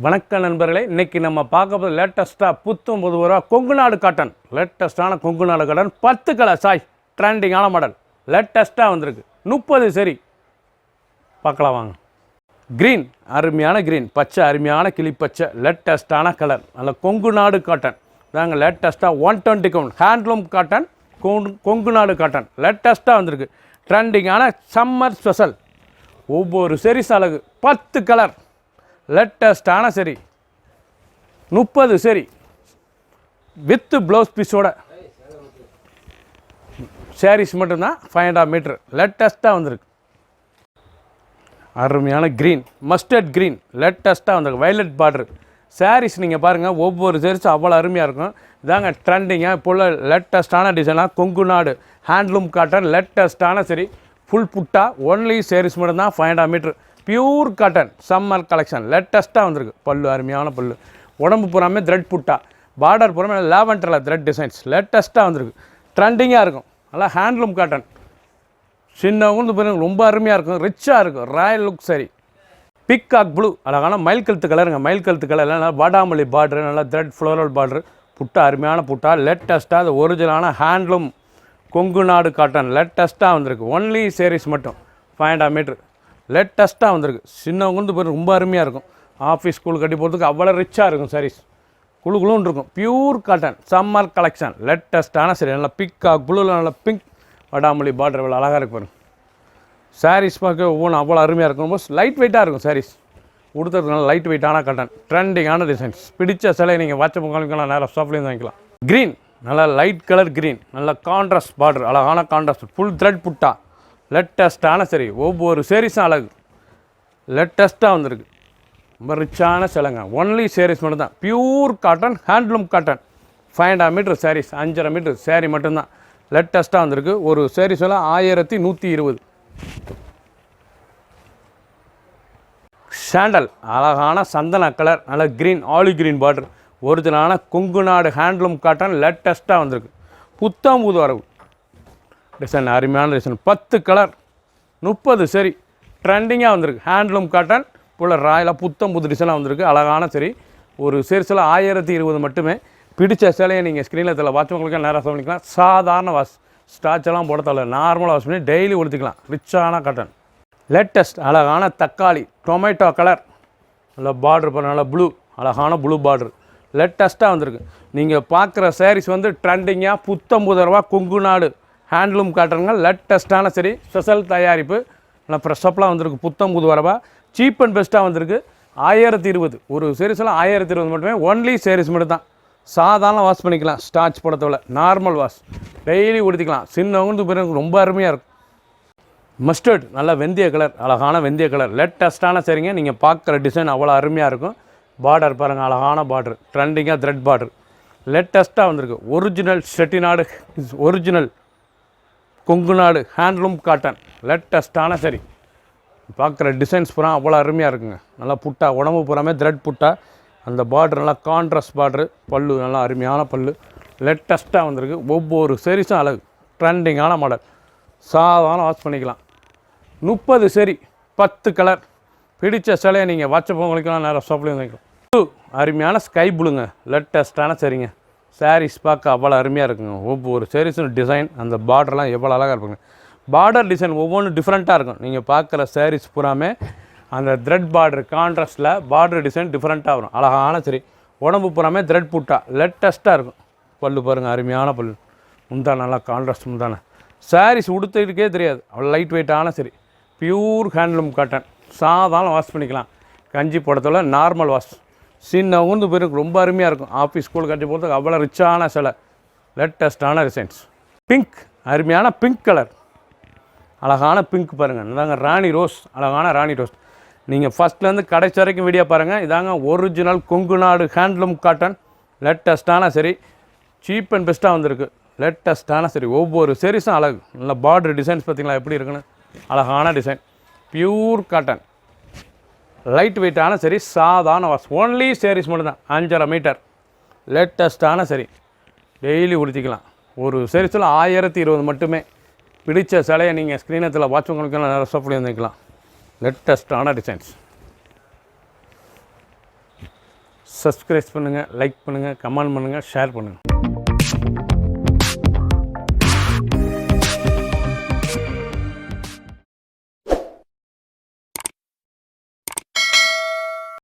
வணக்கம் நண்பர்களே, இன்றைக்கி நம்ம பார்க்க போது லேட்டஸ்ட்டாக புத்தும் புது ரூபா கொங்கு நாடு காட்டன். லேட்டஸ்ட்டான கொங்கு நாடு காட்டன் 10 கலர் சாய் ட்ரெண்டிங்கான மாடல் லேட்டஸ்ட்டாக வந்திருக்கு. 30 சரி பார்க்கலாம் வாங்க. க்ரீன், அருமையான க்ரீன், பச்சை அருமையான கிளி பச்சை, லேட்டஸ்ட்டான கலர், நல்ல கொங்கு நாடு காட்டன் தாங்க. லேட்டஸ்ட்டாக 120 கவுண்ட் ஹேண்ட்லூம் காட்டன், கொங்கு நாடு காட்டன் லேட்டஸ்ட்டாக வந்திருக்கு. ட்ரெண்டிங்கான சம்மர் ஸ்பெஷல். ஒவ்வொரு செரிஸ் அழகு 10 கலர் லேட்டஸ்டான சரி 30 சரி வித் ப்ளவுஸ் பீஸோட சாரீஸ் மட்டும்தான் 500 மீட்டர் லேட்டஸ்ட்டாக வந்திருக்கு. அருமையான க்ரீன், மஸ்டர்ட் க்ரீன் லேட்டஸ்ட்டாக வந்திருக்கு. வயலட் பார்டர் சாரீஸ் நீங்கள் பாருங்கள், ஒவ்வொரு சாரீஸும் அவ்வளோ அருமையாக இருக்கும். இதாங்க ட்ரெண்டிங்காக இப்போ உள்ள லேட்டஸ்ட்டான டிசைனாக கொங்கு நாடு ஹேண்ட்லூம் காட்டன் லேட்டஸ்ட்டான சரி ஃபுல் புட்டா ஒன்லி சாரீஸ் மட்டும்தான் 500 metre pure cotton summer collection லேட்டஸ்ட்டாக வந்திருக்கு. பல்லு அருமையான பல்லு, உடம்பு பூராமே த்ரெட் புட்டா, பார்டர் பூராமே லாவெண்டரில் த்ரெட் டிசைன்ஸ் லேட்டஸ்ட்டாக வந்திருக்கு. ட்ரெண்டிங்காக இருக்கும். நல்லா ஹேண்ட்லூம் காட்டன் சின்னவங்க பாருங்க, ரொம்ப அருமையாக இருக்கும், ரிச்சாக இருக்கும். ராயல் லுக் சரி பிக்காக் ப்ளூ, அழகான மயில் கழுத்து கலருங்க. மயில் கழுத்து கலர் நல்லா வாடாமல்லி பார்டரு, நல்லா த்ரெட் ஃப்ளோரல் பார்டரு, புட்டா அருமையான புட்டா லேட்டஸ்ட்டாக அது ஒரிஜினலான ஹேண்ட்லூம் கொங்கு நாடு காட்டன் லேட்டஸ்ட்டாக வந்திருக்கு. ஒன்லி சாரீஸ் மட்டும் 500 மீட்டர் லேட்டஸ்ட்டாக வந்திருக்கு. சின்னவங்க பாருங்க, ரொம்ப அருமையாக இருக்கும். ஆஃபீஸ் ஸ்கூல் கட்டி போகிறதுக்கு அவ்வளோ ரிச்சாக இருக்கும். சாரீஸ் குழுன்னு இருக்கும். பியூர் காட்டன் சம்மர் கலெக்ஷன் லேட்டஸ்ட்டான சரி நல்லா பிக்காக் ப்ளூவில் நல்லா பிங்க் வடாமல்லி பார்டர் இவ்வளோ அழகாக இருக்கு பாருங்க. சாரீஸ் பார்க்க ஒவ்வொன்றும் அவ்வளோ அருமையாக இருக்கும். ரொம்ப லைட் வெயிட்டாக இருக்கும். சாரீஸ் கொடுத்துருக்கு நல்லா லைட் வெயிட்டான காட்டன் ட்ரெண்டிங்கான டிசைன்ஸ். பிடிச்ச சிலையை நீங்கள் வாட்ஸ்அப் காமிக்கலாம், நேரம் ஷாப்லேருந்து வாங்கிக்கலாம். க்ரீன், நல்லா லைட் கலர் க்ரீன், நல்லா கான்ட்ராஸ்ட் பார்டர், அழகான கான்ட்ராஸ்ட் ஃபுல் த்ரெட் புட்டா லேட்டஸ்ட்டான சரி ஒவ்வொரு சாரீஸும் அழகு லேட்டஸ்ட்டாக வந்திருக்கு. ரொம்ப ரிச்சான சிலைங்க. ஒன்லி சாரீஸ் மட்டும்தான் pure cotton handloom cotton 500 metre sarees 5.5 metre saree மட்டும்தான் லேட்டஸ்ட்டாக வந்திருக்கு. ஒரு சாரீஸ் எல்லாம் 1120. சாண்டல், அழகான சந்தன கலர், நல்ல க்ரீன் ஆலிவ் க்ரீன் பார்டர், ஒரிஜினலான கொங்கு நாடு ஹேண்ட்லூம் காட்டன் லேட்டஸ்ட்டாக வந்திருக்கு. புத்தம் புது வரவு டிசைன், அருமையான டிசைன். 10 கலர் 30 சரி ட்ரெண்டிங்காக வந்திருக்கு. ஹேண்ட்லூம் காட்டன் போல் ராயலாக புத்தம் புது டிசைனாக வந்திருக்கு. அழகான சரி ஒரு சேரிஸில் 1020 மட்டுமே. பிடிச்ச சிலையை நீங்கள் ஸ்க்ரீனில் இதில் வாட்சவங்களுக்கு நேராக பண்ணிக்கலாம். சாதாரண வாஷ் ஸ்டாச்செல்லாம் போட தேவை, நார்மலாக வாஷ் பண்ணி டெய்லி உடுத்திக்கலாம். ரிச்சான காட்டன் லேட்டஸ்ட் அழகான தக்காளி டொமேட்டோ கலர், நல்லா பார்டர் பாருங்கள், நல்லா ப்ளூ, அழகான ப்ளூ பார்டர் லேட்டஸ்ட்டாக வந்திருக்கு. நீங்கள் பார்க்குற சாரீஸ் வந்து ட்ரெண்டிங்காக புத்தம் புது ரூபா கொங்கு நாடு ஹேண்ட்லூம் காட்டனுங்க லேட்டஸ்ட்டான சரி ஸ்பெஷல் தயாரிப்பு. நல்லா ஃப்ரெஷ்ஷப்லாம் வந்திருக்கு. புத்தம் புது வரவா சீப் அண்ட் பெஸ்ட்டாக வந்திருக்கு. 1020 ஒரு சாரீஸ்லாம் 1020 மட்டுமே. ஒன்லி சாரீஸ் மட்டும் தான். சாதாரண வாஷ் பண்ணிக்கலாம், ஸ்டார்ச் போடத்தவில்லை, நார்மல் வாஷ் டெய்லி உடுத்திக்கலாம். சின்னவங்க பிறகு ரொம்ப அருமையாக இருக்கும். மஸ்டர்ட், நல்லா வெந்தய கலர், அழகான வெந்தய கலர் லேட்டஸ்ட்டான சரிங்க. நீங்கள் பார்க்குற டிசைன் அவ்வளோ அருமையாக இருக்கும். பார்டர் பாருங்கள், அழகான பார்டர் ட்ரெண்டிங்காக த்ரெட் பார்டர் லேட்டஸ்ட்டாக வந்திருக்கு. Original Chettinad original Kongu Nadu handloom cotton லேட்டஸ்ட்டான சரி பார்க்குற டிசைன்ஸ் பூரா அவ்வளோ அருமையாக இருக்குங்க. நல்லா புட்டா, உடம்பு பூராமே த்ரெட் புட்டா, அந்த பார்டர் நல்லா கான்ட்ராஸ்ட் பார்டரு, பல்லு நல்லா அருமையான பல்லு லேட்டஸ்ட்டாக வந்திருக்கு. ஒவ்வொரு சாரீஸும் அழகு ட்ரெண்டிங்கான மாடல். சாதாரண வாஷ் பண்ணிக்கலாம். 30 சரி 10 கலர். பிடிச்ச சிலையை நீங்கள் வாட்ஸ்அப் பண்ணிக்கலாம், நேரம் ஷாப்லேயும் வாங்கிக்கலாம். அருமையான ஸ்கை ப்ளூங்க லேட்டஸ்ட்டான சரிங்க. சாரீஸ் பார்க்க அவ்வளோ அருமையாக இருக்குங்க. ஒவ்வொரு சாரீஸும் டிசைன், அந்த பார்டர்லாம் எவ்வளோ அழகாக இருப்பாங்க. பார்டர் டிசைன் ஒவ்வொன்றும் டிஃப்ரெண்ட்டாக இருக்கும். நீங்கள் பார்க்குற சாரீஸ் பூராமே அந்த த்ரெட் பார்டர் கான்ட்ராஸ்ட்டில் பார்டர் டிசைன் டிஃப்ரெண்ட்டாக வரும். அழகான சரி உடம்பு பூராமே த்ரெட் புட்டா லேட்டஸ்ட்டாக இருக்கும். பல்லு பாருங்கள், அருமையான பல்லு, முந்தான நல்லா கான்ட்ராஸ்ட் முந்தான. சாரீஸ் உடுத்துக்கிட்டே தெரியாது, அவ்வளோ லைட் வெயிட்டான சரி பியூர் ஹேண்ட்லூம் காட்டன். சாதாரண வாஷ் பண்ணிக்கலாம். கஞ்சி போடத்தோட நார்மல் வாஷ். சின்ன ஊந்து பேருக்கு ரொம்ப அருமையாக இருக்கும். ஆஃபீஸ் ஸ்கூல் கட்டி போகிறதுக்கு அவ்வளோ ரிச்சான சிலை லேட்டஸ்ட்டான டிசைன்ஸ். பிங்க், அருமையான பிங்க் கலர், அழகான பிங்க் பாருங்கள். இதாங்க ராணி ரோஸ், அழகான ராணி ரோஸ். நீங்கள் ஃபஸ்ட்லேருந்து கடைசி வரைக்கும் வீடியோ பாருங்கள். இதாங்க original Kongu Nadu handloom cotton லேட்டஸ்ட்டான சரி சீப் அண்ட் பெஸ்ட்டாக வந்திருக்கு. லேட்டஸ்ட்டான சரி ஒவ்வொரு சாரீஸும் அழகு. நல்ல பார்டர் டிசைன்ஸ் பார்த்திங்களா எப்படி இருக்குன்னு, அழகான டிசைன். பியூர் காட்டன் லைட் வெயிட்டான சரி சாதாரண வாஷ். ஒன்லி சாரீஸ் மட்டும்தான் 5.5 மீட்டர் லேட்டஸ்ட்டான சரி டெய்லி உடுத்திக்கலாம். ஒரு சாரீஸில் 1020 மட்டுமே. பிடிச்ச சிலையை நீங்கள் ஸ்க்ரீனத்தில் வாட்ச் உங்களுக்கு நேரம் ஷாப்லேயே வந்துக்கலாம். லேட்டஸ்ட்டான டிசைன்ஸ். சப்ஸ்கிரைப் பண்ணுங்கள், லைக் பண்ணுங்கள், கமெண்ட் பண்ணுங்கள், ஷேர் பண்ணுங்கள்.